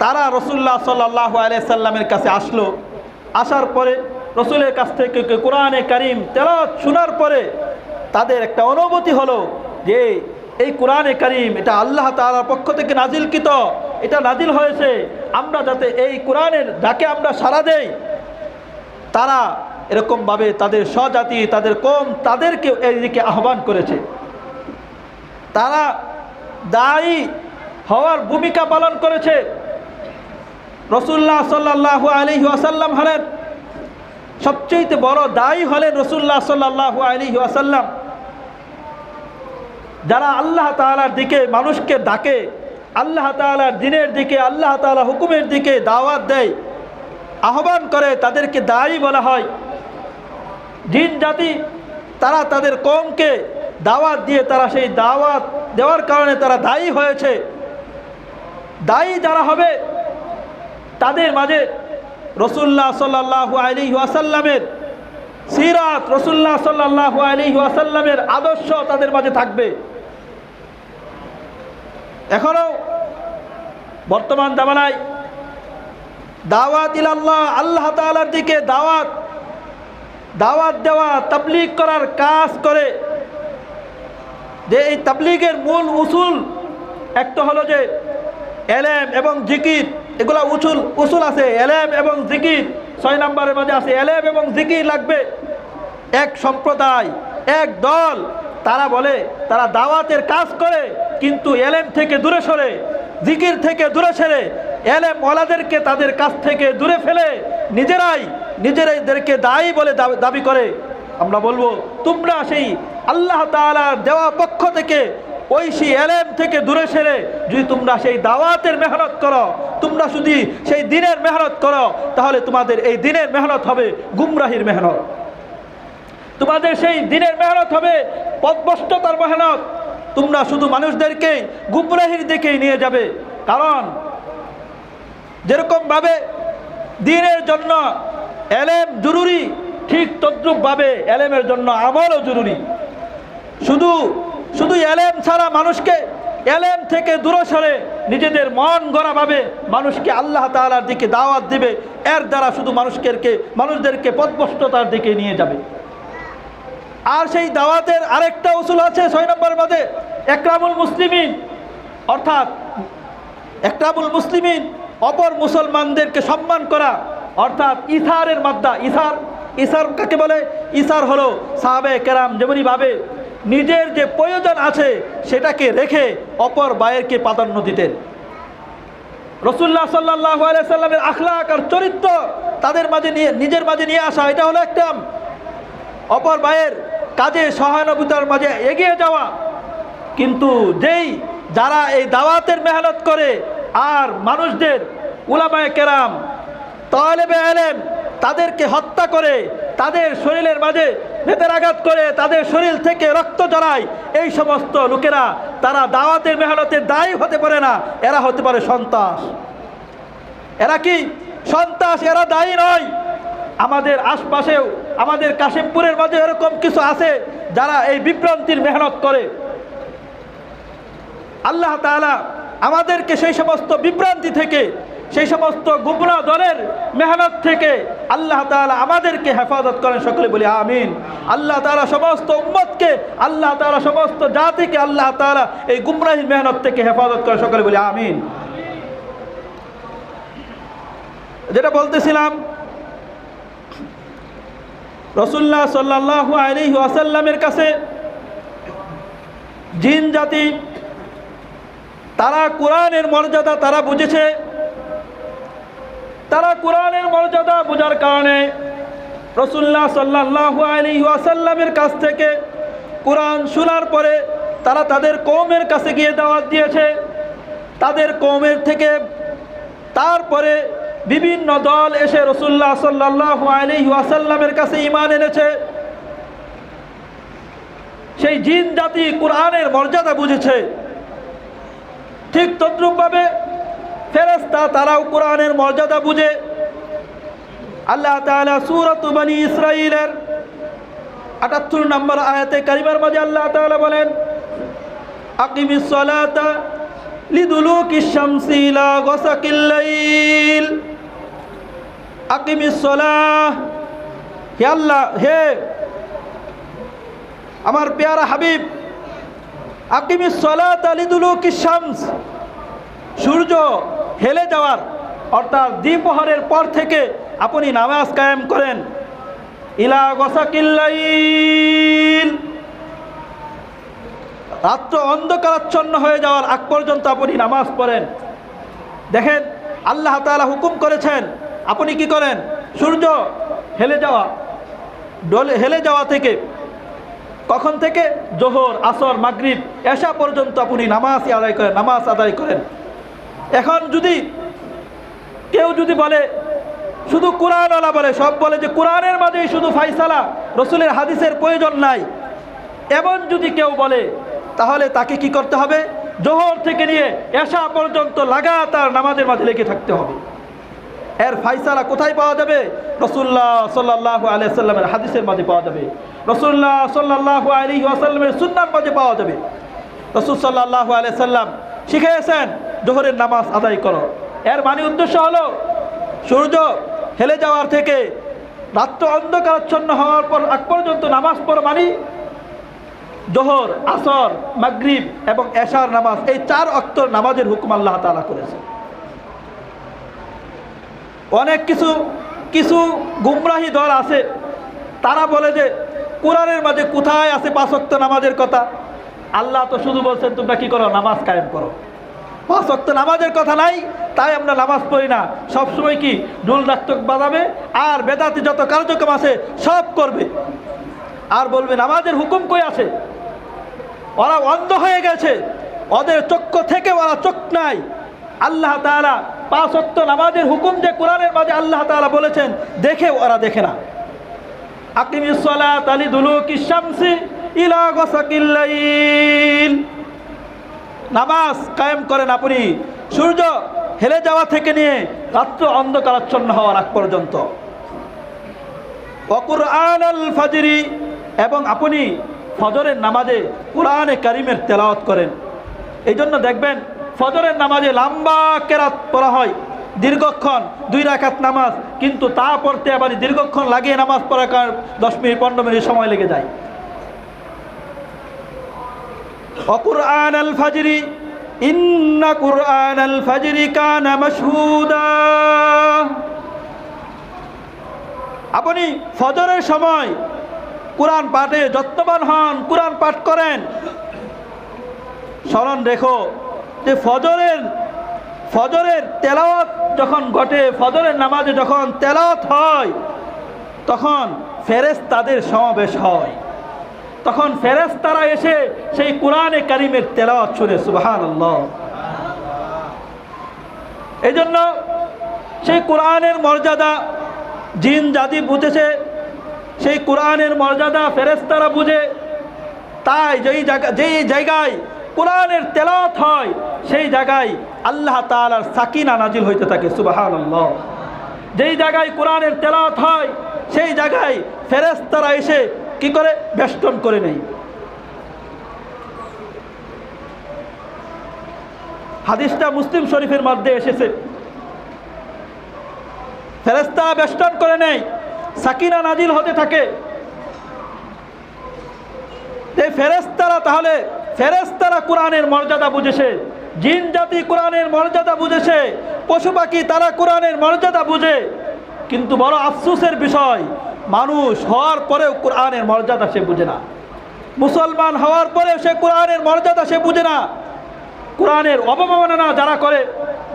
তারা রাসূলুল্লাহ সাল্লাল্লাহু আলাইহি সাল্লামের কাছে আসলো। আসার পরে রসুলের কাছ থেকে কোরআনে কারীম তেলাওয়াত শোনার পরে তাদের একটা অনুভূতি হলো যে এই কোরআনে কারীম এটা আল্লাহ তাআলার পক্ষ থেকে নাজিলকৃত, এটা নাজিল হয়েছে, আমরা যাতে এই কোরআনের ডাকে আমরা সাড়া দেই। তারা এরকমভাবে তাদের স্বজাতি, তাদের কওম, তাদেরকে এই দিকে আহ্বান করেছে। তারা দায়ী হওয়ার ভূমিকা পালন করেছে। রাসূলুল্লাহ সাল্লাল্লাহু আলাইহি ওয়াসাল্লাম হলেন সবচেয়ে বড় দায়ী, হলেন রাসূলুল্লাহ সাল্লাল্লাহু আলাইহি ওয়াসাল্লাম। যারা আল্লাহ তাআলার দিকে মানুষকে ডাকে, আল্লাহ তাআলার দ্বীনের দিকে, আল্লাহ তাআলার হুকুমের দিকে দাওয়াত দেয়, আহ্বান করে, তাদেরকে দায়ী বলা হয়। জিন জাতি তারা তাদের কওমকে দাওয়াত দিয়ে, তারা সেই দাওয়াত দেওয়ার কারণে তারা দায়ী হয়েছে। দায়ী যারা হবে তাদের মাঝে রাসূলুল্লাহ সাল্লাল্লাহু আলাইহি ওয়াসাল্লামের সিরাত, রাসূলুল্লাহ সাল্লাল্লাহু আলাইহি ওয়াসাল্লামের আদর্শ তাদের মাঝে থাকবে। এখনো বর্তমান জামানায় দাওয়াত ইলাল্লাহ, আল্লাহ তাআলার দিকে দাওয়াত দেওয়া, তাবলীগ করার কাজ করে যে এই তাবলীগের মূল উসুল একটা হলো যে এলেম এবং জিকির, এগুলা উসুল আছে, এলেম এবং জিকির 6 নম্বরের মাঝে আছে, এলেম এবং জিকির লাগবে। এক সম্প্রদায়, এক দল, তারা বলে তারা দাওয়াতের কাজ করে, কিন্তু এলেম থেকে দূরে সরে, জিকির থেকে দূরে সরে, এলেম ওয়ালাদেরকে তাদের কাছ থেকে দূরে ফেলে নিজেরাইদেরকে দায়ী বলে দাবি করে। আমরা বলবো তোমরা সেই আল্লাহ তাআলার দেওয়া পক্ষ থেকে ওই সেই এলেম থেকে দূরে সেরে যদি তোমরা সেই দাওয়াতের মেহনত করো, তোমরা যদি সেই দিনের মেহনত করো, তাহলে তোমাদের এই দিনের মেহনত হবে গুমরাহির মেহনত, তোমাদের সেই দিনের মেহনত হবে পথভ্রষ্টতার মেহনত। তোমরা শুধু মানুষদেরকে গুমরাহির দিকেই নিয়ে যাবে। কারণ যেরকমভাবে দিনের জন্য এলেম জরুরি, ঠিক তদ্রূপভাবে এলেমের জন্য আমলও জরুরি। শুধু এলেম ছাড়া মানুষকে এলেম থেকে দূরে সরে নিজেদের মন গড়াভাবে মানুষকে আল্লাহ তাআলার দিকে দাওয়াত দিবে, এর দ্বারা শুধু মানুষদেরকে পথভ্রষ্টতার দিকে নিয়ে যাবে। আর সেই দাওয়াতের আরেকটা উসুল আছে 6 নম্বর মাঝে, একরামুল মুসলিমিন, অর্থাৎ একরামুল মুসলিমিন, অপর মুসলমানদেরকে সম্মান করা, অর্থাৎ ইসারের মাদ্দা। ইসার কাকে বলে? ইসার হলো সাহাবায়ে কেরাম যেমনিভাবে নিজের যে প্রয়োজন আছে সেটাকে রেখে অপর ভাইয়েরকে প্রাধান্য দিতেন। রাসূলুল্লাহ সাল্লাল্লাহু আলাইহি সাল্লামের আখলাক আর চরিত্র তাদের মাঝে নিজের মাঝে নিয়ে আসা, এটা হলো একটা অপর ভাইয়ের কাজে সহানুভূতির মাঝে এগিয়ে যাওয়া। কিন্তু যারা এই দাওয়াতের মেহনত করে আর মানুষদের উলামায়ে কেরাম, তালেবে ইলম, তাদেরকে হত্যা করে, তাদের শরীরের মাঝে বেতের আঘাত করে, তাদের শরীর থেকে রক্ত ঝরায়, এই সমস্ত লোকেরা তারা দাওয়াতের মেহনতের দায়ী হতে পারে না, এরা হতে পারে সন্ত্রাস। এরা কি সন্ত্রাস? এরা দায়ী নয়। আমাদের আশপাশেও, আমাদের কাশিমপুরের মাঝে এরকম কিছু আছে যারা এই বিভ্রান্তির মেহনত করে। আল্লাহ তাআলা আমাদেরকে সেই সমস্ত বিভ্রান্তি থেকে, সেই সমস্ত গুমরাহ দলের মেহনত থেকে আল্লাহ তাআলা আমাদেরকে হেফাজত করেন। সকলে বলি আমিন। আল্লাহ তাআলা সমস্ত উম্মতকে, আল্লাহ তাআলা সমস্ত জাতিকে আল্লাহ তাআলা এই গুমরাহির মেহনত থেকে হেফাজত করেন। সকলে বলি আমিন। যেটা বলতেছিলাম, রাসূলুল্লাহ সাল্লাল্লাহু আলাইহি ওয়াসাল্লামের কাছে জিন জাতি, তারা কোরআনের মর্যাদা তারা বুঝেছে। তারা কোরআনের মর্যাদা বোঝার কারণে রাসূলুল্লাহ সাল্লাল্লাহু আলাইহি ওয়াসাল্লামের কাছ থেকে কোরআন শোনার পরে তারা তাদের কওমের কাছে গিয়ে দাওয়াত দিয়েছে। তাদের কওমের থেকে তারপরে বিভিন্ন দল এসে রাসূলুল্লাহ সাল্লাল্লাহু আলাইহি ওয়াসাল্লামের কাছে ঈমান এনেছে। সেই জিন জাতি কোরআনের মর্যাদা বুঝেছে। ঠিক তদ্রূপভাবে ফেরেশতা তারাও কোরআনের মর্যাদা বুঝে। আল্লাহ তাআলা সূরাত বনী ইসরাঈলের ৭৮ নম্বর আয়াতে কারিমার মাঝে আল্লাহ তাআলা বলেন, আকিমিস সালাতা লিদুলুকিশ শামসি ইলা গাসাকিল লাইল। আকিমিস সালাহ, হে আল্লাহ, হে আমার প্যারা হাবিব, আকিমিস সালাতা লিদুলুকিশ শামস, সূর্য হেলে যাওয়ার অর্থাৎ দ্বিপ্রহরের পর থেকে আপনি নামাজ কায়েম করেন। ইলা গাসাকিল লাইল, রাত্র অন্ধকারাচ্ছন্ন হয়ে যাওয়ার আগ পর্যন্ত আপনি নামাজ পড়েন। দেখেন আল্লাহ তাআলা হুকুম করেছেন, আপনি কি করেন? সূর্য হেলে যাওয়া থেকে, কখন থেকে? জোহর, আসর, মাগরিব, এশা পর্যন্ত আপনি নামাজ আদায় করেন। এখন কেউ যদি বলে, শুধু কোরআনওয়ালা বলে, সব বলে যে কোরআনের মাঝেই শুধু ফায়সালা, রসুলের হাদিসের প্রয়োজন নাই, এমন যদি কেউ বলে, তাহলে তাকে কি করতে হবে? জোহর থেকে নিয়ে এশা পর্যন্ত লাগাতার নামাজের মাঝে লেগে থাকতে হবে। এর ফায়সালা কোথায় পাওয়া যাবে? রাসূলুল্লাহ সাল্লাল্লাহু আলাইহি ওয়াসাল্লামের হাদিসের মাঝে পাওয়া যাবে, রাসূলুল্লাহ সাল্লাল্লাহু আলাইহি ওয়াসাল্লামের সুন্নাহর মাঝে পাওয়া যাবে। রাসূল সাল্লাল্লাহু আলাইহি ওয়াসাল্লাম শিখিয়েছেন জোহরের নামাজ আদায় করো। এর মানে উদ্দেশ্য হলো সূর্য হেলে যাওয়ার থেকে রাত্র অন্ধকারাচ্ছন্ন হওয়ার পর আগ পর্যন্ত নামাজ পড়ো, মানে জোহর, আসর, মাগরিব এবং এশার নামাজ, এই 4 ওয়াক্ত নামাজের হুকুম আল্লাহ তাআলা করেছে। অনেক কিছু গুমরাহী দল আছে, তারা বলে যে কোরআনের মাঝে কোথায় আছে 5 ওয়াক্ত নামাজের কথা? আল্লাহ তো শুধু বলছেন তোমরা কি করো, নামাজ কায়েম করো। 5 ওয়াক্ত নামাজের কথা নাই, তাই আমরা নামাজ পড়ি না। সবসময় কি ঢোল নাটক বাজাবে আর বেদাতি যত কার্যক্রম আছে সব করবে, আর বলবে নামাজের হুকুম কই আছে? ওরা অন্ধ হয়ে গেছে, ওদের চক্ষু থেকে ওরা চোখ নাই। আল্লাহ তাআলা 5 ওয়াক্ত নামাজের হুকুম যে কোরআনের মাঝে আল্লাহ তাআলা বলেছেন, দেখে ওরা দেখে না। আকিমিস সালাত লিদুলুকিশ শামসি ইলা গাসাকিল লাইল, নামাজ কায়েম করেন আপনি সূর্য হেলে যাওয়া থেকে নিয়ে রাত্র অন্ধকারাচ্ছন্ন হওয়ার আগ পর্যন্ত। ওয়া কুরআনাল ফাজরি, এবং আপনি ফজরের নামাজে কোরআনে কারিমের তেলাওয়াত করেন। এই জন্য দেখবেন ফজরের নামাজে লম্বা কেরাত পড়া হয়, দীর্ঘক্ষণ 2 রাকাত নামাজ, কিন্তু তা পড়তে আবার দীর্ঘক্ষণ লাগিয়ে নামাজ পড়ার 10 মিনিট 15 মিনিট সময় লেগে যায়। ওয়া কুরআনাল ফাজরি ইন্না কুরআনাল ফাজরি কানা মাশহুদা, আপনি ফজরের সময় কোরআন পাঠে যত্নবান হন, কোরআন পাঠ করেন। স্মরণ রেখো যে ফজরের তেলাওয়াত যখন ঘটে, ফজরের নামাজে যখন তেলাওয়াত হয়, তখন ফেরেশতাদের সমাবেশ হয়। তখন ফেরেশতারা এসে সেই কোরআনে কারিমের তেলাওয়াত শুনে, সুবহানাল্লাহ। এই জন্য সেই কোরআনের মর্যাদা জিন জাতি বুঝেছে, সেই কোরআনের মর্যাদা ফেরেশতারা বুঝে। তাই যেই জায়গায় কোরআনের তেলাওয়াত হয় সেই জায়গায় আল্লাহ তাআলার সাকিনা নাজিল হইতে থাকে, সুবহানাল্লাহ। যেই জায়গায় কোরআনের তেলাওয়াত হয় সেই জায়গায় ফেরেশতারা এসে কি করে, বেষ্টন করে নেই। হাদিসটা মুসলিম শরীফের মধ্যে এসেছে, ফেরেশতা বেষ্টন করে নেই, সাকিনা নাজিল হতে থাকে। এই ফেরেশতারা কোরআনের মর্যাদা বুঝেছে, জিন জাতি কোরআনের মর্যাদা বুঝেছে, পশু পাখি তারা কোরআনের মর্যাদা বুঝে। কিন্তু বড় আফসোসের বিষয়, মানুষ হওয়ার পরেও কোরআনের মর্যাদা সে বুঝে না। মুসলমান হওয়ার পরেও সে কোরআনের মর্যাদা সে বুঝে না। কোরআনের অবমাননা যারা করে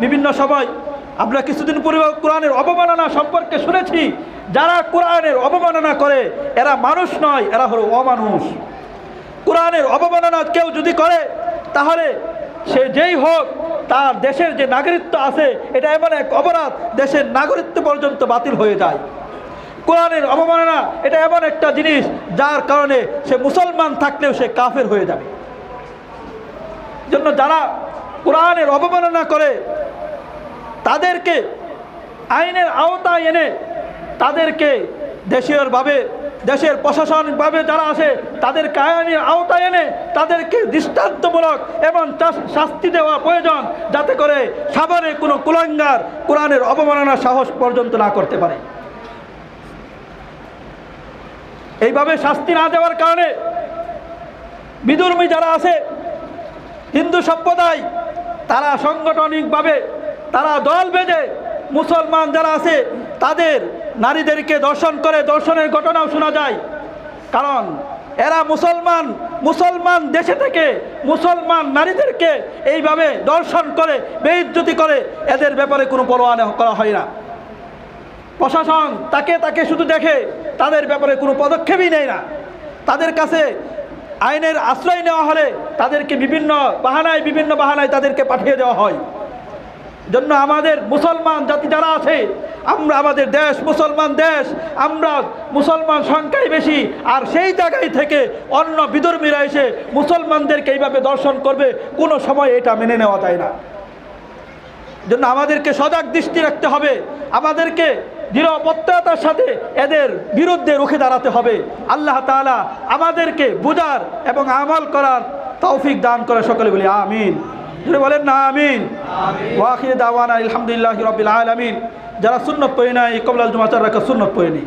বিভিন্ন সময়, আমরা কিছুদিন পূর্বে কোরআনের অবমাননা সম্পর্কে শুনেছি। যারা কোরআনের অবমাননা করে এরা মানুষ নয়, এরা হলো অমানুষ। কোরআনের অবমাননা কেউ যদি করে তাহলে সে যেই হোক, তার দেশের যে নাগরিকত্ব আছে এটা এমন এক অপরাধ, দেশের নাগরিকত্ব পর্যন্ত বাতিল হয়ে যায়। কোরআনের অবমাননা এটা এমন একটা জিনিস যার কারণে সে মুসলমান থাকলেও সে কাফের হয়ে যাবে। জন্য যারা কোরআনের অবমাননা করে তাদেরকে আইনের আওতায় এনে, তাদেরকে দেশের প্রশাসনিকভাবে যারা আছে তাদেরকে আইনের আওতায় এনে তাদেরকে দৃষ্টান্তমূলক এবং শাস্তি দেওয়া প্রয়োজন, যাতে করে সাভারে কোনো কুলাঙ্গার কোরআনের অবমাননার সাহস পর্যন্ত না করতে পারে। এইভাবে শাস্তি না দেওয়ার কারণে বিধর্মী যারা আছে, হিন্দু সম্প্রদায়, তারা সাংগঠনিকভাবে তারা দল বেঁধে মুসলমান যারা আছে তাদের নারীদেরকে ধর্ষণ করে, ধর্ষণের ঘটনাও শোনা যায়। কারণ এরা মুসলমান দেশে থেকে মুসলমান নারীদেরকে এইভাবে ধর্ষণ করে, বেইজ্জতি করে, এদের ব্যাপারে কোনো পরোয়া করা হয় না। প্রশাসন তাকে শুধু দেখে, তাদের ব্যাপারে কোনো পদক্ষেপই নেয় না। তাদের কাছে আইনের আশ্রয় নেওয়া হলে তাদেরকে বিভিন্ন বাহানায় তাদেরকে পাঠিয়ে দেওয়া হয়। জন্য আমাদের মুসলমান জাতি যারা আছে, আমাদের দেশ মুসলমান দেশ, আমরা মুসলমান সংখ্যাই বেশি, আর সেই জায়গায় থেকে অন্য বিধর্মীরা এসে মুসলমানদেরকে এইভাবে দর্শন করবে, কোনো সময় এটা মেনে নেওয়া যায় না। জন্য আমাদেরকে সজাগ দৃষ্টি রাখতে হবে, আমাদেরকে দৃঢ় প্রত্যয়তার সাথে এদের বিরুদ্ধে রুখে দাঁড়াতে হবে। আল্লাহ তাআলা আমাদেরকে বুঝার এবং আমল করার তৌফিক দান করে। সকলে বলি আমিন। যদি বলেন না আমিন। ওয়া আখিরু দাওয়ানা আলহামদুলিল্লাহি রাব্বিল আলামিন। যারা সুন্নত পড়ে নাই কবলাল জুমা 4 রাকাত সুন্নত পড়ে নি।